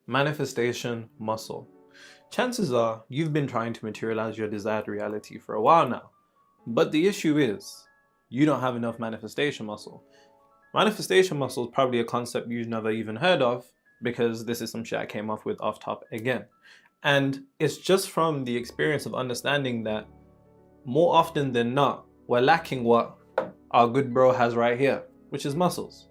Manifestation muscle. Chances are you've been trying to materialize your desired reality for a while now. But the issue is, you don't have enough manifestation muscle. Manifestation muscle is probably a concept you've never even heard of, because this is some shit I came up with off top again. And it's just from the experience of understanding that more often than not, we're lacking what our good bro has right here, which is muscles.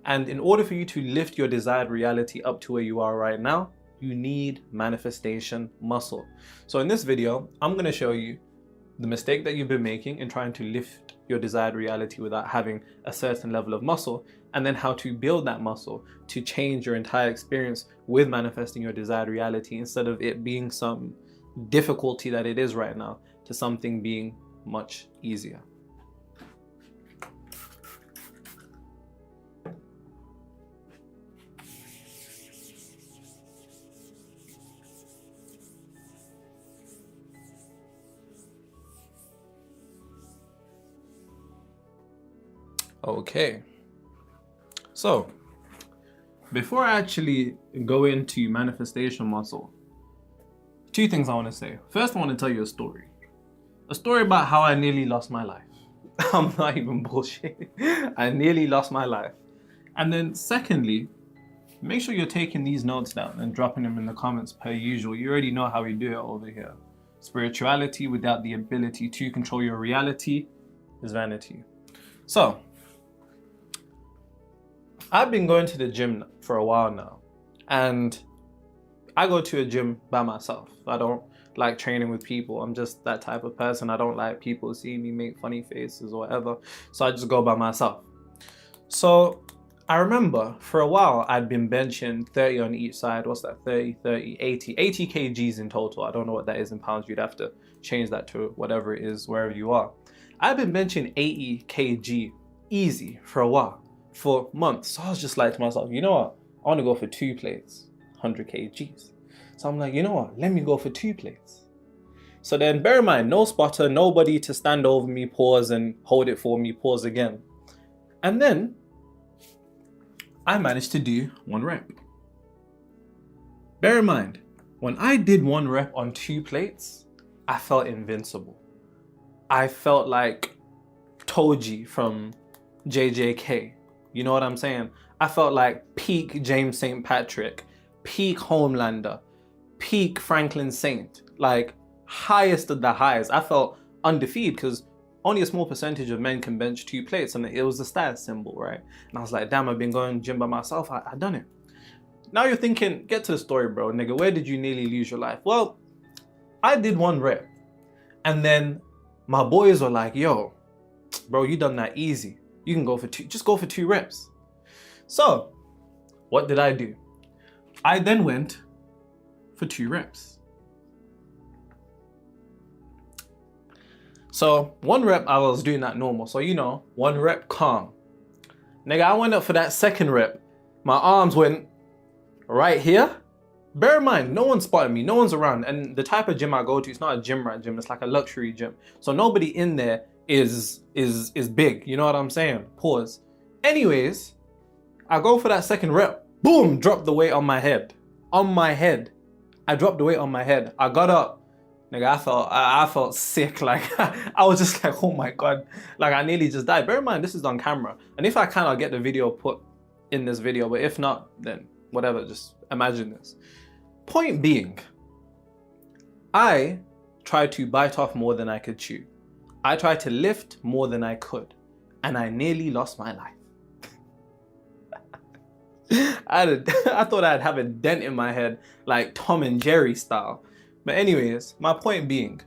And in order for you to lift your desired reality up to where you are right now, you need manifestation muscle. So in this video, I'm going to show you the mistake that you've been making in trying to lift your desired reality without having a certain level of muscle, and then how to build that muscle to change your entire experience with manifesting your desired reality, instead of it being some difficulty that it is right now to something being much easier. Okay, so before I actually go into manifestation muscle, two things I want to say. First, I want to tell you a story about how I nearly lost my life. I'm not even bullshit. I nearly lost my life. And then secondly, make sure you're taking these notes down and dropping them in the comments per usual. You already know how we do it over here. Spirituality without the ability to control your reality is vanity. So I've been going to the gym for a while now, and I go to a gym by myself. I don't like training with people. I'm just that type of person. I don't like people seeing me make funny faces or whatever. So I just go by myself. So I remember for a while I'd been benching 30 on each side. What's that? 30, 30, 80 kgs in total. I don't know what that is in pounds. You'd have to change that to whatever it is wherever you are. I've been benching 80 kg easy for a while, for months. So I was just like to myself, you know what? I want to go for 2 plates, 100 kgs. So I'm like, you know what? Let me go for 2 plates. So then bear in mind, no spotter, nobody to stand over me, pause and hold it for me, pause again. And then I managed to do 1 rep. Bear in mind, when I did 1 rep on 2 plates, I felt invincible. I felt like Toji from JJK. You know what I'm saying? I felt like peak James St. Patrick, peak Homelander, peak Franklin Saint, like highest of the highs. I felt undefeated because only a small percentage of men can bench 2 plates, and it was the status symbol, right? And I was like, damn, I've been going gym by myself. I done it. Now you're thinking, get to the story, bro. Nigga, where did you nearly lose your life? Well, I did 1 rep, and then my boys were like, yo, bro, you done that easy. You can go for 2, just go for 2 reps. So what did I do? I then went for 2 reps. So 1 rep, I was doing that normal. So, you know, 1 rep calm. Nigga, I went up for that 2nd rep. My arms went right here. Bear in mind, no one spotted me, no one's around. And the type of gym I go to, it's not a gym rat gym, it's like a luxury gym. So nobody in there is big, you know what I'm saying? Pause. Anyways, I go for that 2nd rep, boom, drop the weight on my head. On my head. I dropped the weight on my head. I got up. Nigga, I felt sick. Like, I was just like, oh my God. Like, I nearly just died. Bear in mind, this is on camera. And if I can, I'll get the video put in this video. But if not, then whatever, just imagine this. Point being, I tried to bite off more than I could chew. I tried to lift more than I could, and I nearly lost my life. I thought I'd have a dent in my head, like Tom and Jerry style. But anyways, my point being,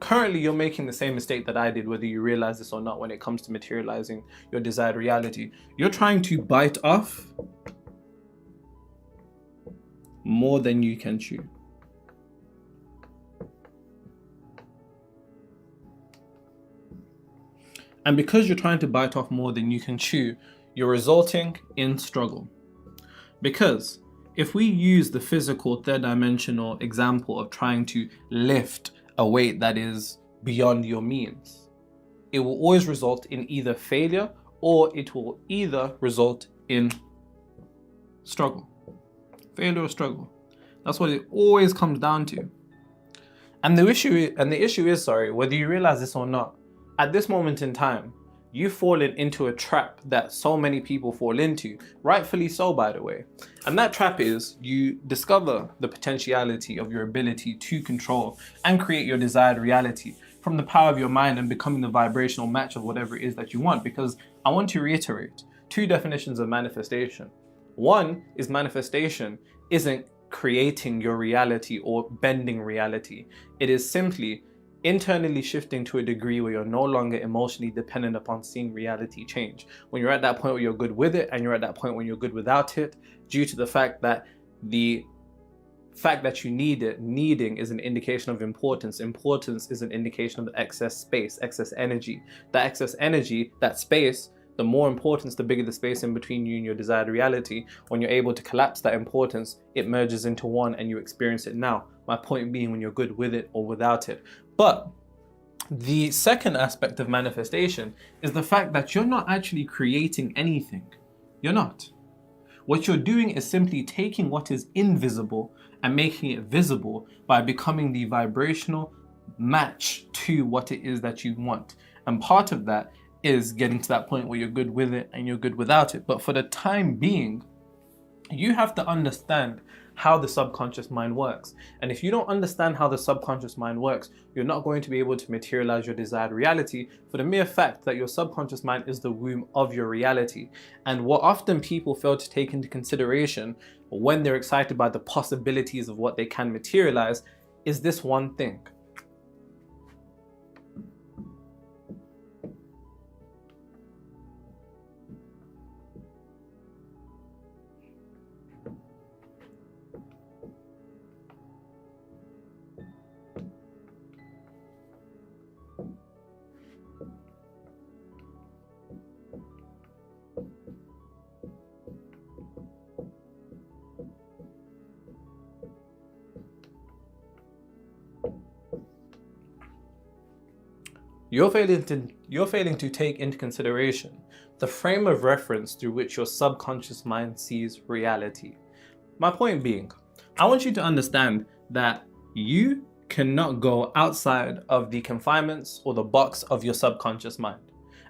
currently you're making the same mistake that I did, whether you realize this or not, when it comes to materializing your desired reality. You're trying to bite off more than you can chew. And because you're trying to bite off more than you can chew, you're resulting in struggle. Because if we use the physical 3rd dimensional example of trying to lift a weight that is beyond your means, it will always result in either failure, or it will either result in struggle. Failure or struggle. That's what it always comes down to. And the issue is, whether you realize this or not, at this moment in time, you've fallen into a trap that so many people fall into, rightfully so, by the way. And that trap is you discover the potentiality of your ability to control and create your desired reality from the power of your mind and becoming the vibrational match of whatever it is that you want. Because I want to reiterate two definitions of manifestation. One is manifestation isn't creating your reality or bending reality. It is simply internally shifting to a degree where you're no longer emotionally dependent upon seeing reality change. When you're at that point where you're good with it, and you're at that point when you're good without it, due to the fact that you need it, needing is an indication of importance. Importance is an indication of excess space, excess energy. That excess energy, that space, the more importance, the bigger the space in between you and your desired reality. When you're able to collapse that importance, it merges into one and you experience it now. My point being, when you're good with it or without it. But the second aspect of manifestation is the fact that you're not actually creating anything. You're not. What you're doing is simply taking what is invisible and making it visible by becoming the vibrational match to what it is that you want. And part of that is getting to that point where you're good with it and you're good without it. But for the time being, you have to understand how the subconscious mind works. And if you don't understand how the subconscious mind works, you're not going to be able to materialize your desired reality, for the mere fact that your subconscious mind is the womb of your reality. And what often people fail to take into consideration when they're excited by the possibilities of what they can materialize is this one thing. You're failing to take into consideration the frame of reference through which your subconscious mind sees reality. My point being, I want you to understand that you cannot go outside of the confinements or the box of your subconscious mind.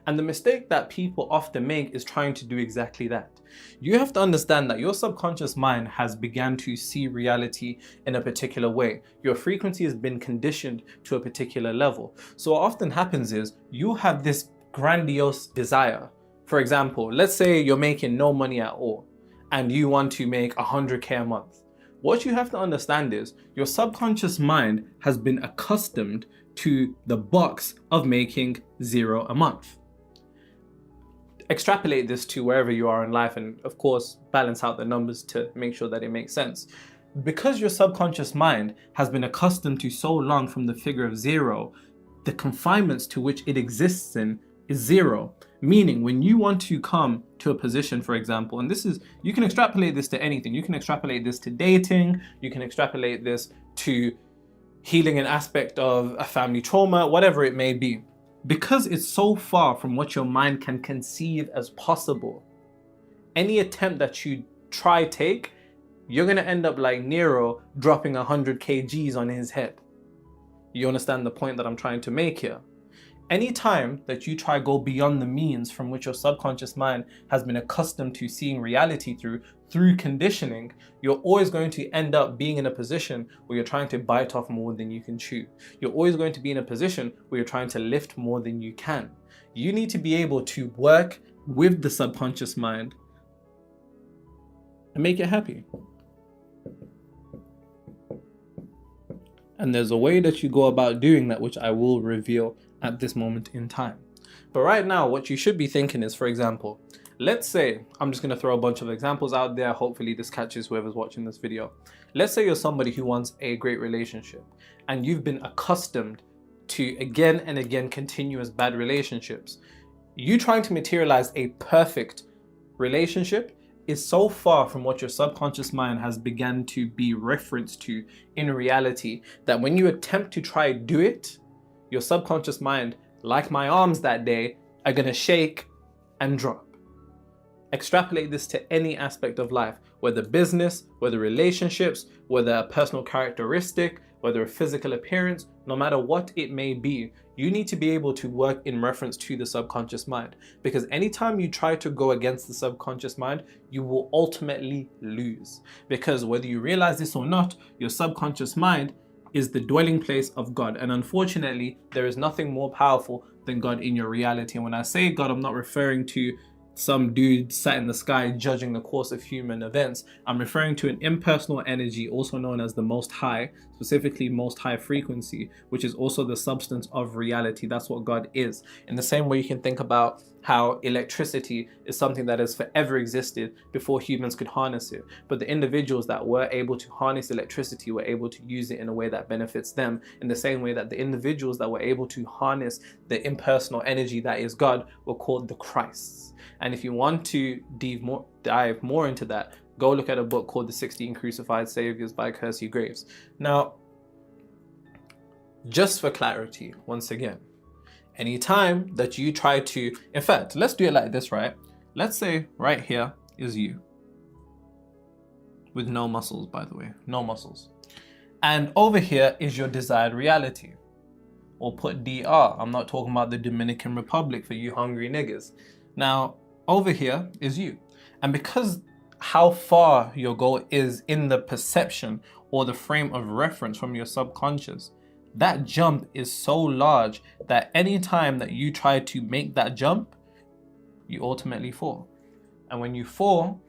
And the mistake that people often make is trying to do exactly that. You have to understand that your subconscious mind has begun to see reality in a particular way. Your frequency has been conditioned to a particular level. So what often happens is you have this grandiose desire. For example, let's say you're making no money at all and you want to make 100K a month. What you have to understand is your subconscious mind has been accustomed to the box of making 0 a month. Extrapolate this to wherever you are in life and of course balance out the numbers to make sure that it makes sense. Because your subconscious mind has been accustomed to so long from the figure of 0, the confinements to which it exists in is 0. Meaning when you want to come to a position, for example, and you can extrapolate this to anything. You can extrapolate this to dating, you can extrapolate this to healing an aspect of a family trauma, whatever it may be. Because it's so far from what your mind can conceive as possible, any attempt that you take, you're going to end up like Nero dropping 100 kgs on his head. You understand the point that I'm trying to make here? Anytime that you try go beyond the means from which your subconscious mind has been accustomed to seeing reality through conditioning, you're always going to end up being in a position where you're trying to bite off more than you can chew. You're always going to be in a position where you're trying to lift more than you can. You need to be able to work with the subconscious mind and make it happy. And there's a way that you go about doing that, which I will reveal at this moment in time. But right now, what you should be thinking is, for example, let's say, I'm just going to throw a bunch of examples out there. Hopefully this catches whoever's watching this video. Let's say you're somebody who wants a great relationship and you've been accustomed to again and again continuous bad relationships. You trying to materialize a perfect relationship is so far from what your subconscious mind has begun to be referenced to in reality that when you attempt to try do it, your subconscious mind, like my arms that day, are gonna shake and drop. Extrapolate this to any aspect of life, whether business, whether relationships, whether a personal characteristic, whether a physical appearance, no matter what it may be, you need to be able to work in reference to the subconscious mind. Because anytime you try to go against the subconscious mind, you will ultimately lose. Because whether you realize this or not, your subconscious mind is the dwelling place of God. And unfortunately, there is nothing more powerful than God in your reality. And when I say God, I'm not referring to some dude sat in the sky judging the course of human events. I'm referring to an impersonal energy, also known as the Most High, specifically Most High frequency, which is also the substance of reality. That's what God is. In the same way, you can think about how electricity is something that has forever existed before humans could harness it. But the individuals that were able to harness electricity were able to use it in a way that benefits them, in the same way that the individuals that were able to harness the impersonal energy that is God were called the Christs. And if you want to dive more into that, go look at a book called The 16 Crucified Saviors by Kersey Graves. Now, just for clarity, once again, anytime that you try to, in fact, let's do it like this, right? Let's say right here is you. With no muscles, by the way, no muscles. And over here is your desired reality. Or put DR, I'm not talking about the Dominican Republic for you hungry niggas. Now, over here is you. And because how far your goal is in the perception or the frame of reference from your subconscious, that jump is so large that any time that you try to make that jump, you ultimately fall. And when you fall,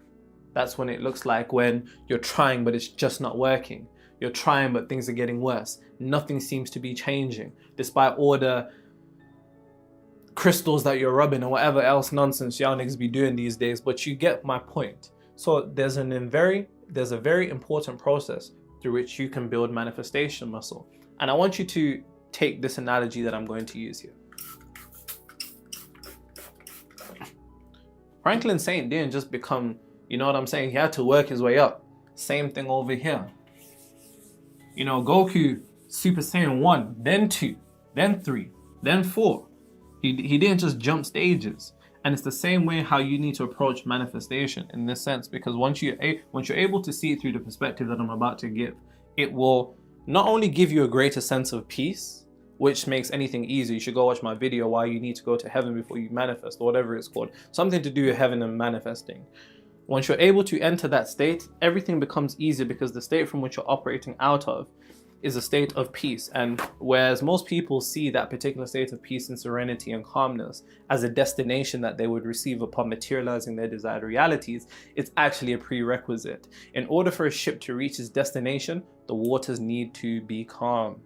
that's when it looks like when you're trying but it's just not working. You're trying but things are getting worse. Nothing seems to be changing, despite all the crystals that you're rubbing and whatever else nonsense y'all niggas be doing these days, but you get my point. So there's a very important process through which you can build manifestation muscle. And I want you to take this analogy that I'm going to use here. Franklin Saint didn't just become, you know what I'm saying? He had to work his way up. Same thing over here. You know, Goku, Super Saiyan 1, then 2, then 3, then 4. He didn't just jump stages. And it's the same way how you need to approach manifestation in this sense, because once you're able to see it through the perspective that I'm about to give, it will not only give you a greater sense of peace, which makes anything easy. You should go watch my video why you need to go to heaven before you manifest, or whatever it's called. Something to do with heaven and manifesting. Once you're able to enter that state, everything becomes easier because the state from which you're operating out of is a state of peace. And whereas most people see that particular state of peace and serenity and calmness as a destination that they would receive upon materializing their desired realities, it's actually a prerequisite. In order for a ship to reach its destination, the waters need to be calm.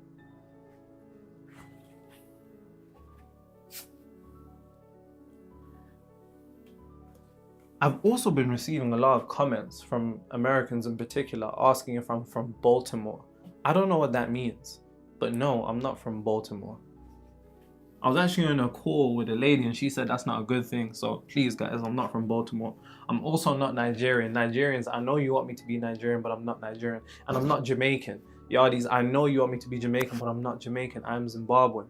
I've also been receiving a lot of comments from Americans in particular asking if I'm from Baltimore. I don't know what that means, but no, I'm not from Baltimore. I was actually on a call with a lady and she said that's not a good thing. So please guys, I'm not from Baltimore. I'm also not Nigerian. Nigerians, I know you want me to be Nigerian, but I'm not Nigerian. And I'm not Jamaican. Yardies, I know you want me to be Jamaican, but I'm not Jamaican. I'm Zimbabwean.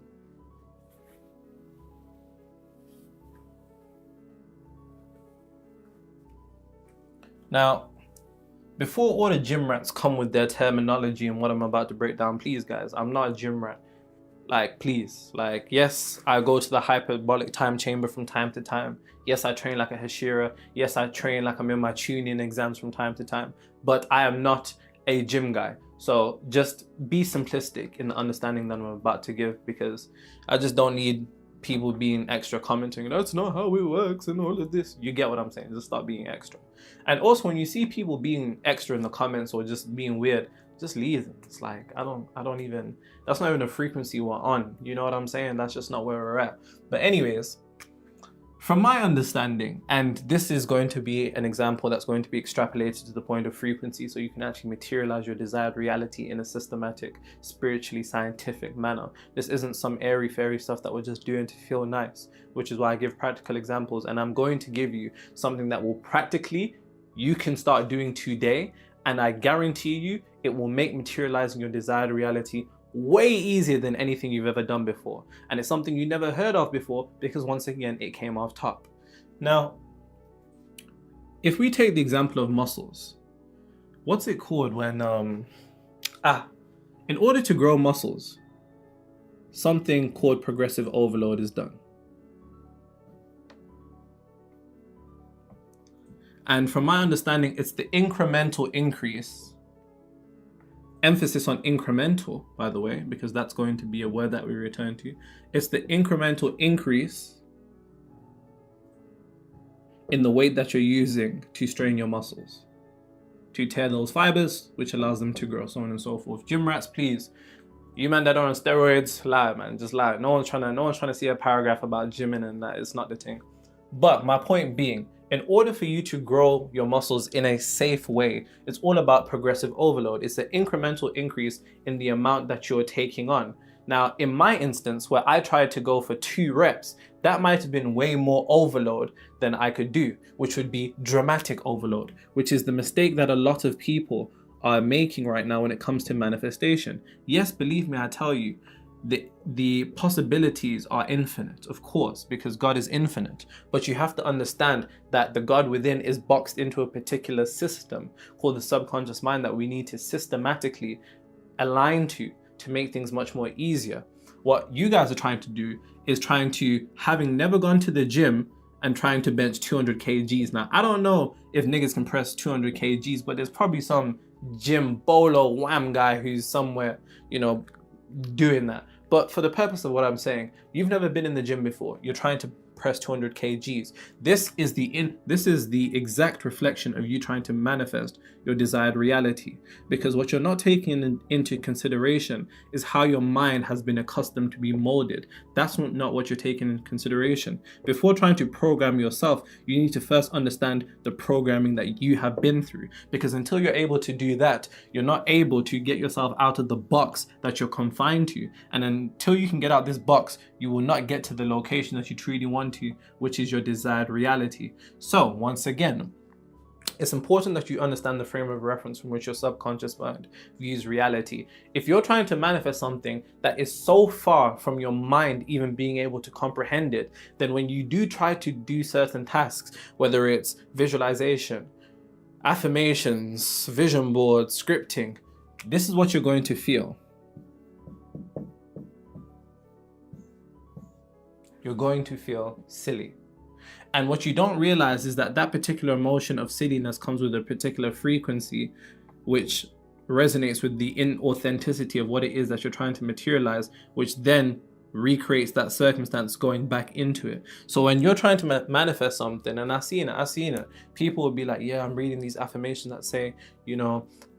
Now, before all the gym rats come with their terminology and what I'm about to break down, please guys, I'm not a gym rat. Like, please, like, yes, I go to the hyperbolic time chamber from time to time. Yes, I train like a Hashira. Yes, I train like I'm in my tuning exams from time to time, but I am not a gym guy. So just be simplistic in the understanding that I'm about to give, because I just don't need people being extra commenting, that's not how it works and all of this. You get what I'm saying? Just stop being extra. And also when you see people being extra in the comments or just being weird, just leave them. It's like, I don't even, that's not even a frequency we're on. You know what I'm saying? That's just not where we're at. But anyways, from my understanding, and this is going to be an example that's going to be extrapolated to the point of frequency so you can actually materialize your desired reality in a systematic, spiritually scientific manner. This isn't some airy fairy stuff that we're just doing to feel nice, which is why I give practical examples. And I'm going to give you something that will practically, you can start doing today. And I guarantee you, it will make materializing your desired reality way easier than anything you've ever done before. And it's something you never heard of before because once again, it came off top. Now, If we take the example of muscles, what's it called when in order to grow muscles, something called progressive overload is done. And from my understanding, it's the incremental increase, emphasis on incremental, by the way, because that's going to be a word that we return to. It's the incremental increase in the weight that you're using to strain your muscles, to tear those fibers, which allows them to grow, so on and so forth. Gym rats, please. You man that are on steroids, lie, man, just lie. No one's trying to see a paragraph about gymming and that. It's not the thing. But my point being, in order for you to grow your muscles in a safe way, it's all about progressive overload. It's an incremental increase in the amount that you're taking on. Now, in my instance, where I tried to go for 2 reps, that might have been way more overload than I could do, which would be dramatic overload, which is the mistake that a lot of people are making right now when it comes to manifestation. Yes, believe me, I tell you, the possibilities are infinite, of course, because God is infinite. But you have to understand that the God within is boxed into a particular system called the subconscious mind that we need to systematically align to make things much more easier. What you guys are trying to do is trying to, having never gone to the gym and trying to bench 200 kgs. Now, I don't know if niggas can press 200 kgs, but there's probably some gym bolo wham guy who's somewhere, doing that. But for the purpose of what I'm saying, you've never been in the gym before. You're trying to press 200 kgs. This is the exact reflection of you trying to manifest your desired reality. Because what you're not taking into consideration is how your mind has been accustomed to be molded. That's not what you're taking into consideration. Before trying to program yourself, you need to first understand the programming that you have been through. Because until you're able to do that, you're not able to get yourself out of the box that you're confined to. And until you can get out this box, you will not get to the location that you truly want to, which is your desired reality. So once again, it's important that you understand the frame of reference from which your subconscious mind views reality. If you're trying to manifest something that is so far from your mind even being able to comprehend it, then when you do try to do certain tasks, whether it's visualization, affirmations, vision boards, scripting, this is what you're going to feel. You're going to feel silly. And what you don't realize is that that particular emotion of silliness comes with a particular frequency, which resonates with the inauthenticity of what it is that you're trying to materialize, which then recreates that circumstance going back into it. So when you're trying to manifest something, and I've seen it, people will be like, yeah, I'm reading these affirmations that say,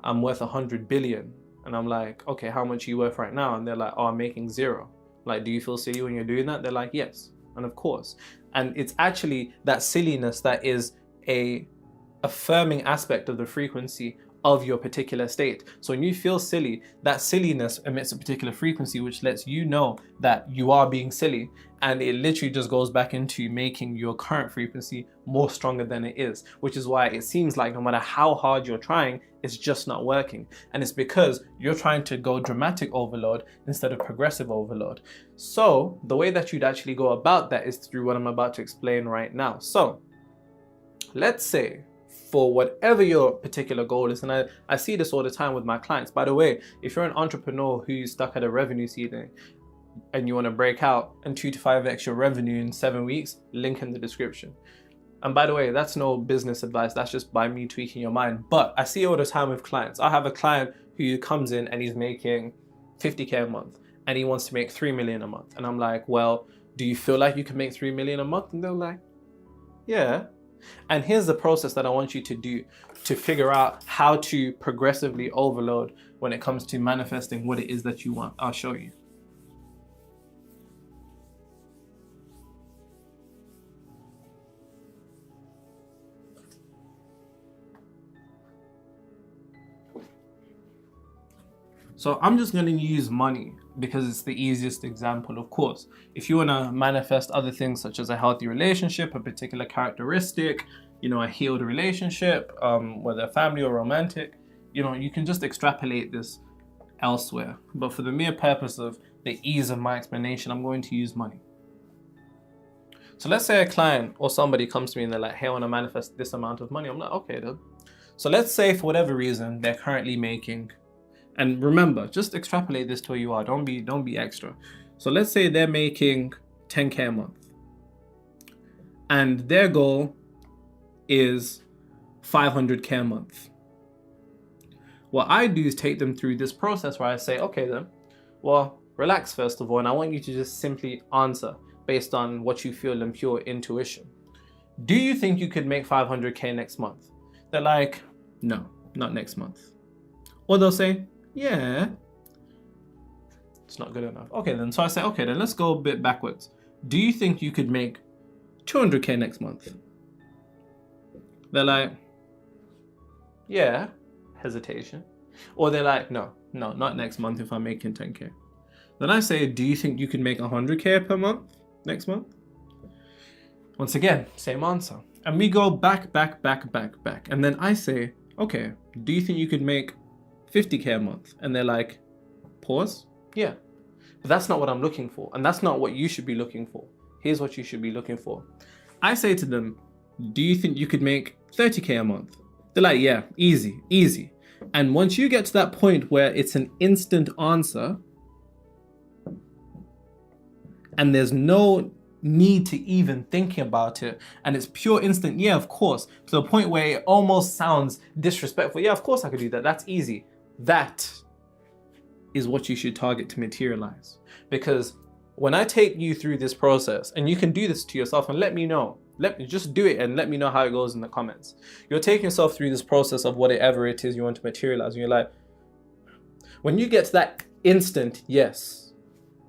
I'm worth 100 billion. And I'm like, okay, how much are you worth right now? And they're like, oh, I'm making 0. Like, do you feel silly when you're doing that? They're like, yes. And of course. And it's actually that silliness that is a affirming aspect of the frequency of your particular state. So when you feel silly, that silliness emits a particular frequency which lets you know that you are being silly, and it literally just goes back into making your current frequency more stronger than it is, which is why it seems like no matter how hard you're trying, it's just not working. And it's because you're trying to go dramatic overload instead of progressive overload. So the way that you'd actually go about that is through what I'm about to explain right now. So let's say, for whatever your particular goal is, and I see this all the time with my clients. By the way, if you're an entrepreneur who's stuck at a revenue ceiling and you want to break out and 2 to 5x your revenue in 7 weeks, link in the description. And by the way, that's no business advice. That's just by me tweaking your mind. But I see all the time with clients. I have a client who comes in and he's making 50K a month and he wants to make 3 million a month. And I'm like, well, do you feel like you can make 3 million a month? And they're like, yeah. And here's the process that I want you to do to figure out how to progressively overload when it comes to manifesting what it is that you want. I'll show you. So I'm just going to use money because it's the easiest example, of course. If you want to manifest other things such as a healthy relationship, a particular characteristic, a healed relationship, whether family or romantic, you can just extrapolate this elsewhere. But for the mere purpose of the ease of my explanation, I'm going to use money. So let's say a client or somebody comes to me and they're like, hey, I want to manifest this amount of money. I'm like, okay, then. So let's say for whatever reason, they're currently making, and remember, just extrapolate this to where you are. Don't be extra. So let's say they're making 10K a month and their goal is 500K a month. What I do is take them through this process where I say, okay then, well, relax first of all, and I want you to just simply answer based on what you feel and pure intuition. Do you think you could make 500K next month? They're like, no, not next month. Or they'll say, yeah, it's not good enough. Okay then, so I say, okay then, let's go a bit backwards. Do you think you could make 200K next month? They're like, yeah, hesitation. Or they're like, no, not next month if I'm making 10K. Then I say, do you think you could make 100K per month next month? Once again, same answer. And we go back. And then I say, okay, do you think you could make 50K a month? And they're like, pause? Yeah. But that's not what I'm looking for. And that's not what you should be looking for. Here's what you should be looking for. I say to them, do you think you could make 30K a month? They're like, yeah, easy. And once you get to that point where it's an instant answer and there's no need to even thinking about it and it's pure instant, yeah, of course, to the point where it almost sounds disrespectful. Yeah, of course I could do that. That's easy. That is what you should target to materialize. Because when I take you through this process, and you can do this to yourself and let me know, just do it and let me know how it goes in the comments. You're taking yourself through this process of whatever it is you want to materialize. And you're like, when you get to that instant yes,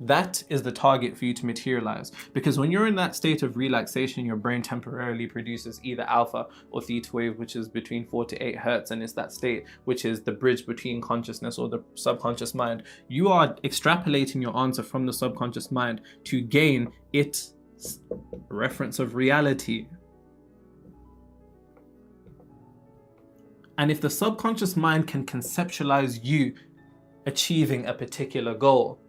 that is the target for you to materialize. Because when you're in that state of relaxation, your brain temporarily produces either alpha or theta wave, which is between 4 to 8 hertz. And it's that state which is the bridge between consciousness or the subconscious mind. You are extrapolating your answer from the subconscious mind to gain its reference of reality. And if the subconscious mind can conceptualize you achieving a particular goal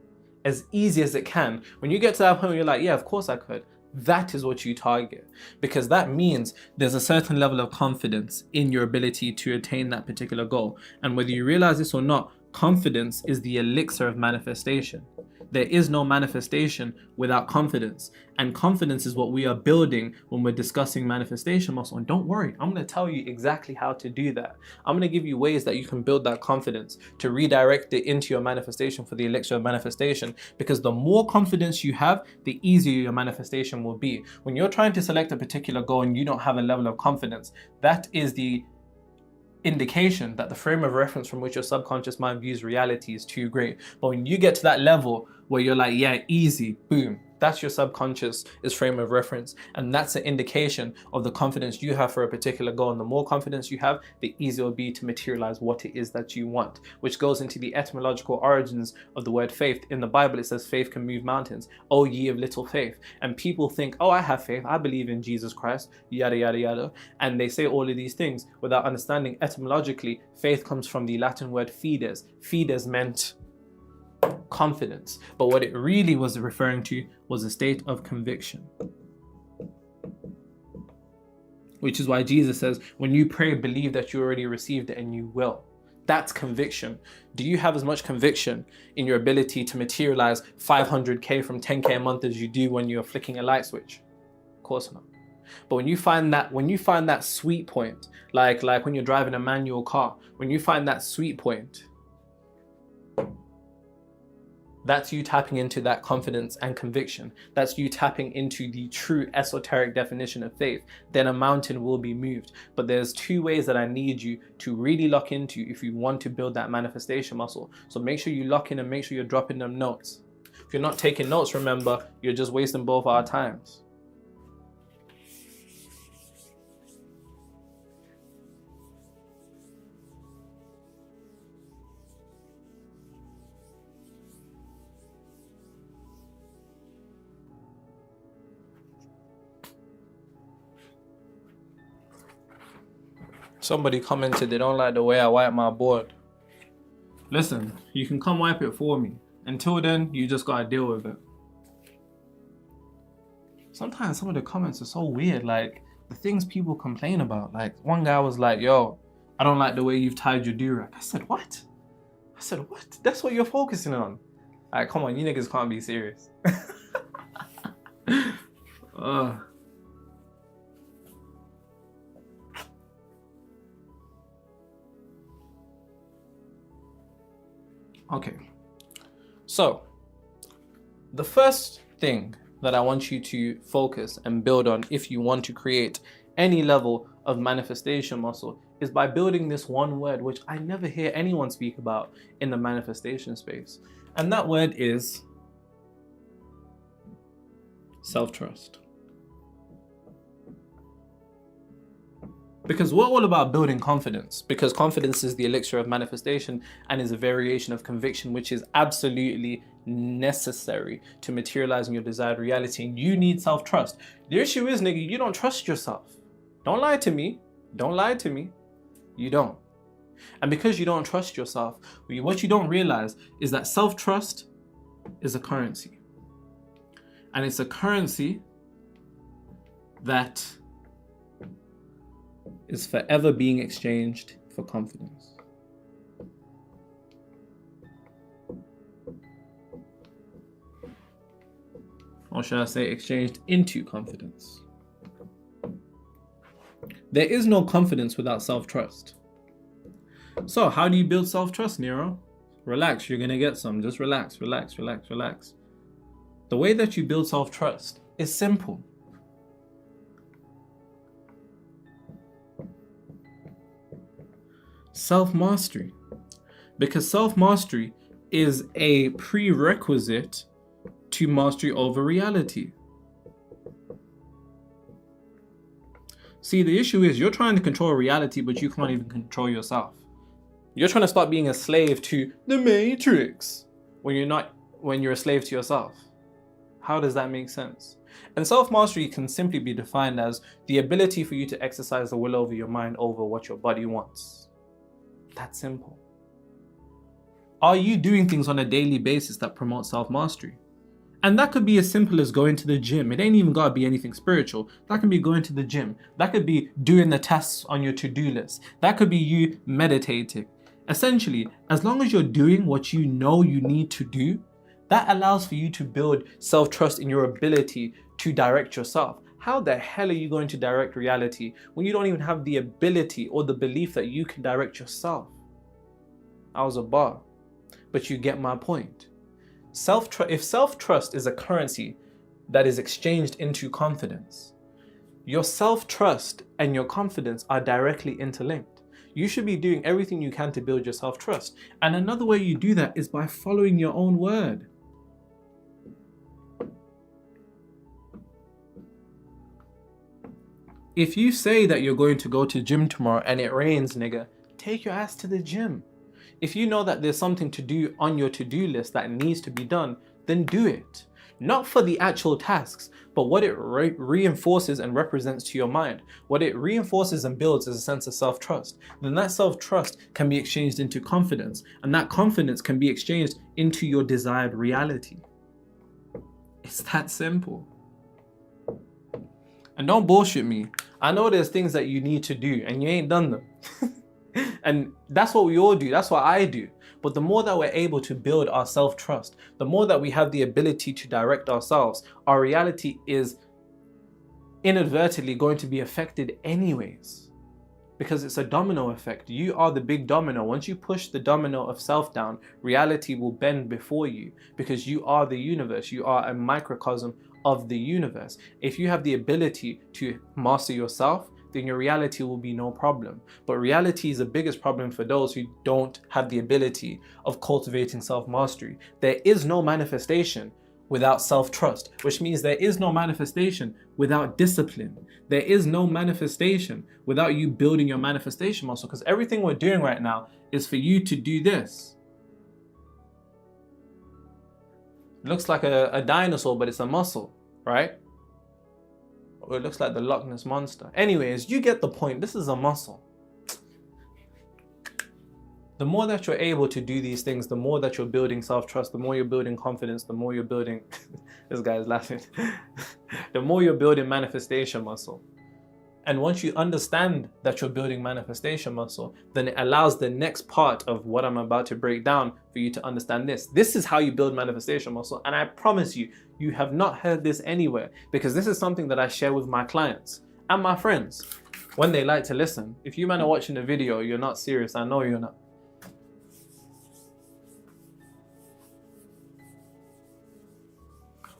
as easy as it can, when you get to that point where you're like, yeah, of course I could, that is what you target. Because that means there's a certain level of confidence in your ability to attain that particular goal. And whether you realize this or not, confidence is the elixir of manifestation. There is no manifestation without confidence. And confidence is what we are building when we're discussing manifestation muscle. And don't worry, I'm going to tell you exactly how to do that. I'm going to give you ways that you can build that confidence to redirect it into your manifestation for the elixir of manifestation. Because the more confidence you have, the easier your manifestation will be. When you're trying to select a particular goal and you don't have a level of confidence, that is the indication that the frame of reference from which your subconscious mind views reality is too great. But when you get to that level where you're like, yeah, easy, boom, that's your subconscious is frame of reference. And that's an indication of the confidence you have for a particular goal. And the more confidence you have, the easier it will be to materialize what it is that you want, which goes into the etymological origins of the word faith. In the Bible, it says faith can move mountains. O ye of little faith. And people think, oh, I have faith. I believe in Jesus Christ, yada, yada, yada. And they say all of these things without understanding etymologically, faith comes from the Latin word fides. Fides meant confidence, but what it really was referring to was a state of conviction, which is why Jesus says, when you pray, believe that you already received it and you will. That's conviction. Do you have as much conviction in your ability to materialize 500K from 10K a month as you do when you're flicking a light switch? Of course not. But when you find that sweet point, like when you're driving a manual car, when you find that sweet point, that's you tapping into that confidence and conviction. That's you tapping into the true esoteric definition of faith. Then a mountain will be moved. But there's 2 ways that I need you to really lock into if you want to build that manifestation muscle. So make sure you lock in and make sure you're dropping them notes. If you're not taking notes, remember, you're just wasting both our times. Somebody commented they don't like the way I wipe my board. Listen, you can come wipe it for me. Until then, you just gotta deal with it. sometimes some of the comments are so weird. Like the things people complain about. Like one guy was like, yo, I don't like the way you've tied your do-rag. I said, what? That's what you're focusing on. Like, come on, you niggas can't be serious. Okay. So, the first thing that I want you to focus and build on if you want to create any level of manifestation muscle is by building this one word, which I never hear anyone speak about in the manifestation space. And that word is self-trust. Because we're all about building confidence, because confidence is the elixir of manifestation and is a variation of conviction, which is absolutely necessary to materializing your desired reality. And you need self-trust. The issue is, nigga, you don't trust yourself. Don't lie to me. Don't lie to me. You don't. And because you don't trust yourself, what you don't realize is that self-trust is a currency. And it's a currency that is forever being exchanged for confidence. Or should I say exchanged into confidence? There is no confidence without self-trust. So how do you build self-trust, Nero? Relax, you're gonna get some. Just relax, relax, relax, relax. The way that you build self-trust is simple. Self-mastery. Because self-mastery is a prerequisite to mastery over reality. See, the issue is you're trying to control reality, but you can't even control yourself. You're trying to start being a slave to the Matrix when you're a slave to yourself. How does that make sense? And self-mastery can simply be defined as the ability for you to exercise the will over your mind over what your body wants. That's simple. Are you doing things on a daily basis that promote self-mastery? And that could be as simple as going to the gym. It ain't even gotta be anything spiritual. That can be going to the gym. That could be doing the tasks on your to-do list. That could be you meditating. Essentially, as long as you're doing what you know you need to do, that allows for you to build self-trust in your ability to direct yourself. How the hell are you going to direct reality when you don't even have the ability or the belief that you can direct yourself? I was a bar, but you get my point. If self-trust is a currency that is exchanged into confidence, your self-trust and your confidence are directly interlinked. You should be doing everything you can to build your self-trust. And another way you do that is by following your own word. If you say that you're going to go to the gym tomorrow and it rains, nigga, take your ass to the gym. If you know that there's something to do on your to-do list that needs to be done, then do it. Not for the actual tasks, but what it reinforces and represents to your mind. What it reinforces and builds is a sense of self-trust. Then that self-trust can be exchanged into confidence, and that confidence can be exchanged into your desired reality. It's that simple. And don't bullshit me. I know there's things that you need to do and you ain't done them. And that's what we all do. That's what I do. But the more that we're able to build our self-trust, the more that we have the ability to direct ourselves, our reality is inadvertently going to be affected anyways. Because it's a domino effect. You are the big domino. Once you push the domino of self down, reality will bend before you because you are the universe. You are a microcosm of the universe. If you have the ability to master yourself, then your reality will be no problem. But reality is the biggest problem for those who don't have the ability of cultivating self-mastery. There is no manifestation without self-trust, which means there is no manifestation without discipline. There is no manifestation without you building your manifestation muscle, because everything we're doing right now is for you to do this. It looks like a dinosaur, but it's a muscle, right? Or it looks like the Loch Ness Monster. Anyways, you get the point. This is a muscle. The more that you're able to do these things, the more that you're building self-trust, the more you're building confidence, the more you're building, this guy's laughing, the more you're building manifestation muscle. And once you understand that you're building manifestation muscle, then it allows the next part of what I'm about to break down for you to understand this. This is how you build manifestation muscle. And I promise you, you have not heard this anywhere, because this is something that I share with my clients and my friends when they like to listen. If you man are watching the video, you're not serious. I know you're not.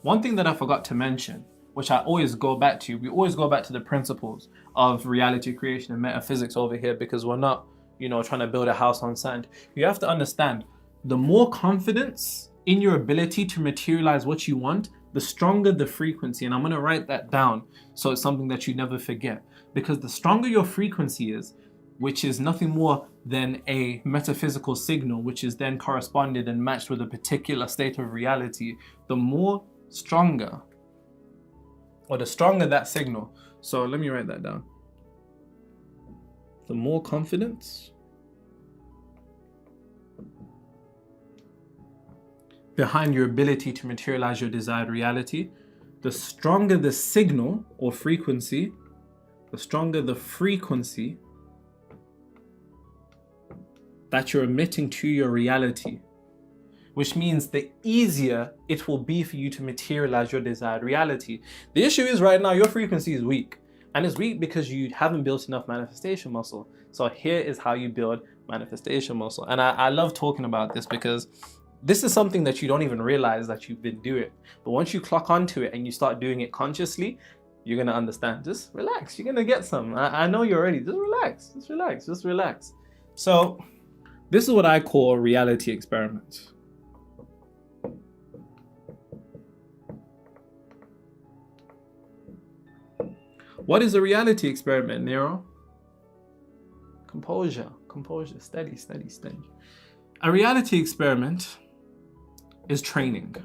One thing that I forgot to mention, which I always go back to, we always go back to the principles of reality creation and metaphysics over here, because we're not, trying to build a house on sand. You have to understand, the more confidence in your ability to materialize what you want, the stronger the frequency. And I'm going to write that down so it's something that you never forget. Because the stronger your frequency is, which is nothing more than a metaphysical signal, which is then corresponded and matched with a particular state of reality, the stronger that signal. So let me write that down. The more confidence behind your ability to materialize your desired reality, the stronger the signal or frequency, the stronger the frequency that you're emitting to your reality, which means the easier it will be for you to materialize your desired reality. The issue is right now your frequency is weak, and it's weak because you haven't built enough manifestation muscle. So here is how you build manifestation muscle. And I love talking about this, because this is something that you don't even realize that you've been doing. But once you clock onto it and you start doing it consciously, you're gonna understand. Just relax, you're gonna get some. I know you're ready. Just relax. So this is what I call a reality experiment. What is a reality experiment, Nero? Composure, steady. A reality experiment is training.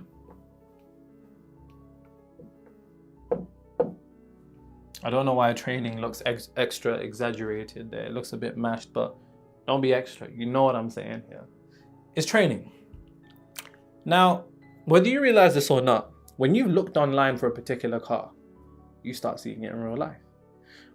I don't know why training looks extra exaggerated there. It looks a bit mashed, but don't be extra. You know what I'm saying here. It's training. Now, whether you realize this or not, when you've looked online for a particular car, you start seeing it in real life.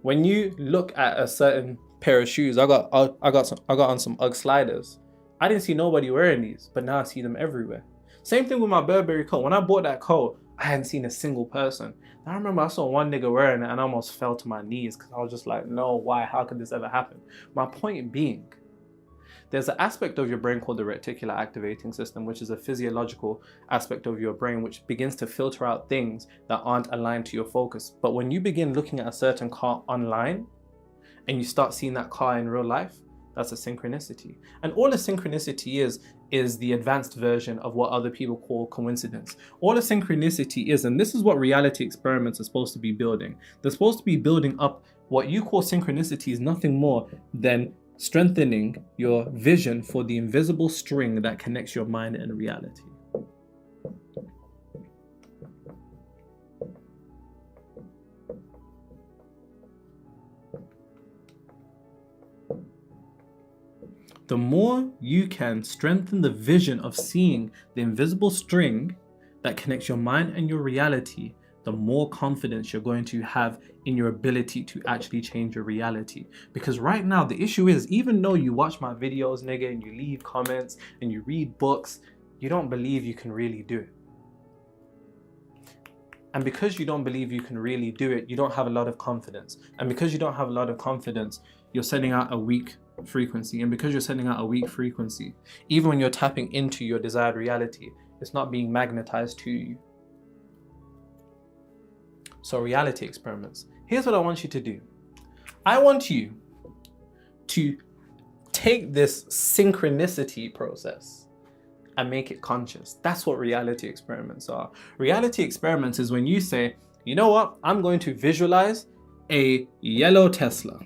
When you look at a certain pair of shoes, I got on some UGG sliders. I didn't see nobody wearing these, but now I see them everywhere. Same thing with my Burberry coat. When I bought that coat, I hadn't seen a single person. I remember I saw one nigga wearing it and I almost fell to my knees, because I was just like, no, why? How could this ever happen? My point being, there's an aspect of your brain called the reticular activating system, which is a physiological aspect of your brain, which begins to filter out things that aren't aligned to your focus. But when you begin looking at a certain car online and you start seeing that car in real life, that's a synchronicity. And all a synchronicity is the advanced version of what other people call coincidence. All a synchronicity is, and this is what reality experiments are supposed to be building. They're supposed to be building up what you call synchronicity is nothing more than strengthening your vision for the invisible string that connects your mind and reality. The more you can strengthen the vision of seeing the invisible string that connects your mind and your reality, the more confidence you're going to have in your ability to actually change your reality. Because right now, the issue is, even though you watch my videos, nigga, and you leave comments and you read books, you don't believe you can really do it. And because you don't believe you can really do it, you don't have a lot of confidence. And because you don't have a lot of confidence, you're sending out a weak frequency. And because you're sending out a weak frequency, even when you're tapping into your desired reality, it's not being magnetized to you. So reality experiments. Here's what I want you to do. I want you to take this synchronicity process and make it conscious. That's what reality experiments are. Reality experiments is when you say, you know what? I'm going to visualize a yellow Tesla.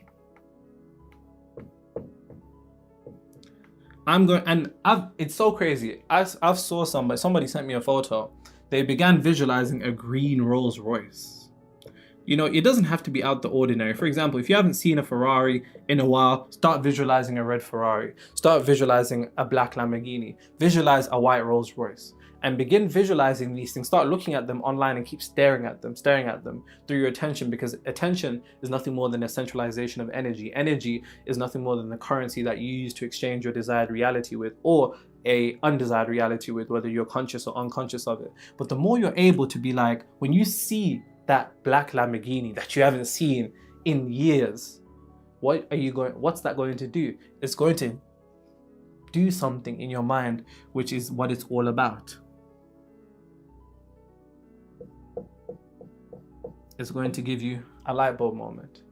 It's so crazy. I've saw somebody sent me a photo. They began visualizing a green Rolls Royce. You know, it doesn't have to be out the ordinary. For example, if you haven't seen a Ferrari in a while, start visualizing a red Ferrari. Start visualizing a black Lamborghini. Visualize a white Rolls Royce. And begin visualizing these things. Start looking at them online and keep staring at them through your attention, because attention is nothing more than a centralization of energy. Energy is nothing more than the currency that you use to exchange your desired reality with, or a undesired reality with, whether you're conscious or unconscious of it. But the more you're able to be like, when you see that black Lamborghini that you haven't seen in years, what's that going to do? It's going to do something in your mind, which is what it's all about. It's going to give you a light bulb moment.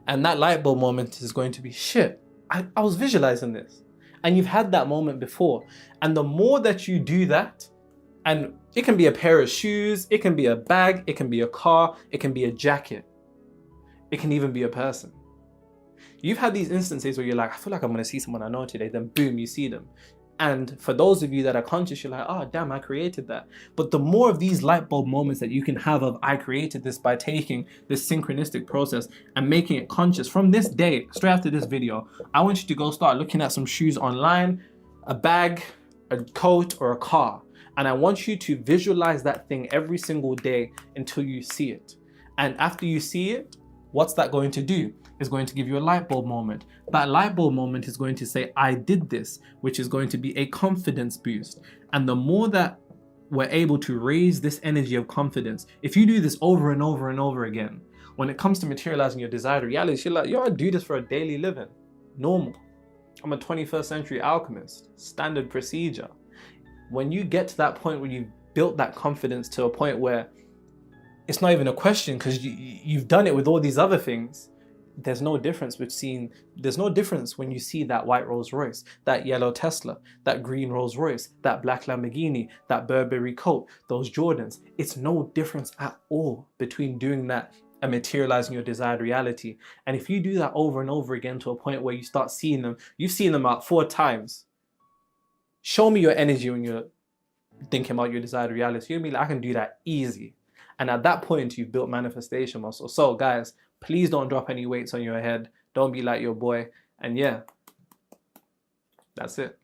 And that light bulb moment is going to be, shit, I was visualizing this. And you've had that moment before. And the more that you do that, and it can be a pair of shoes, it can be a bag, it can be a car, it can be a jacket, it can even be a person. You've had these instances where you're like, I feel like I'm gonna see someone I know today, then boom, you see them. And for those of you that are conscious, you're like, oh damn, I created that. But the more of these light bulb moments that you can have of, I created this, by taking this synchronistic process and making it conscious from this day, straight after this video, I want you to go start looking at some shoes online, a bag, a coat, or a car. And I want you to visualize that thing every single day until you see it. And after you see it, what's that going to do? It's going to give you a light bulb moment. That light bulb moment is going to say, I did this, which is going to be a confidence boost. And the more that we're able to raise this energy of confidence, if you do this over and over and over again, when it comes to materializing your desired reality, you're like, yo, I do this for a daily living. Normal. I'm a 21st century alchemist. Standard procedure. When you get to that point where you've built that confidence to a point where it's not even a question, because you've done it with all these other things, there's no difference when you see that white Rolls Royce, that yellow Tesla, that green Rolls Royce, that black Lamborghini, that Burberry coat, those Jordans. It's no difference at all between doing that and materializing your desired reality. And if you do that over and over again to a point where you start seeing them, you've seen them out 4 times. Show me your energy when you're thinking about your desired reality. You'll be like, I can do that easy. And at that point, you've built manifestation muscle. So guys, please don't drop any weights on your head. Don't be like your boy. And yeah, that's it.